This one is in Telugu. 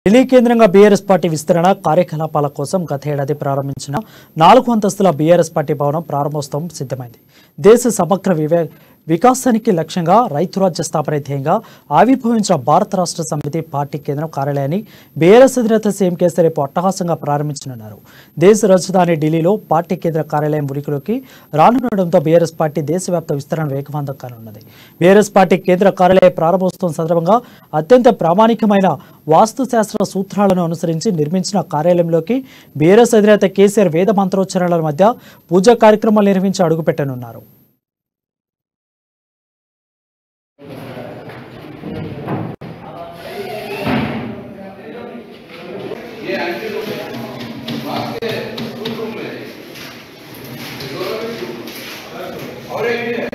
ఢిల్లీ కేంద్రంగా బీఆర్ఎస్ పార్టీ విస్తరణ కార్యకలాపాల కోసం గత ఏడాది ప్రారంభించిన 4 అంతస్తుల బీఆర్ఎస్ పార్టీ భవనం ప్రారంభోత్సవం సిద్ధమైంది. దేశ సమగ్ర వికాసానికి లక్ష్యంగా రైతురాజ్య స్థాపన ధ్యేయంగా ఆవిర్భవించిన భారత రాష్ట్ర సమితి పార్టీ కేంద్రం కార్యాలయాన్ని బీఆర్ఎస్ అధినేత సీఎం కేసీఆర్ రేపు అట్టహాసంగా ప్రారంభించనున్నారు. దేశ రాజధాని ఢిల్లీలో పార్టీ కేంద్ర కార్యాలయం ఉనికిలోకి రానుండడంతో బీఆర్ఎస్ పార్టీ దేశవ్యాప్త విస్తరణ వేగవంతం కానున్నది. బీఆర్ఎస్ పార్టీ కేంద్ర కార్యాలయ ప్రారంభోత్సవం సందర్భంగా అత్యంత ప్రామాణికమైన వాస్తుశాస్త్ర సూత్రాలను అనుసరించి నిర్మించిన కార్యాలయంలోకి బీఆర్ఎస్ అధినేత కేసీఆర్ వేద మంత్రోచ్చరణల మధ్య పూజా కార్యక్రమాలు నిర్వహించి అడుగుపెట్టనున్నారు. और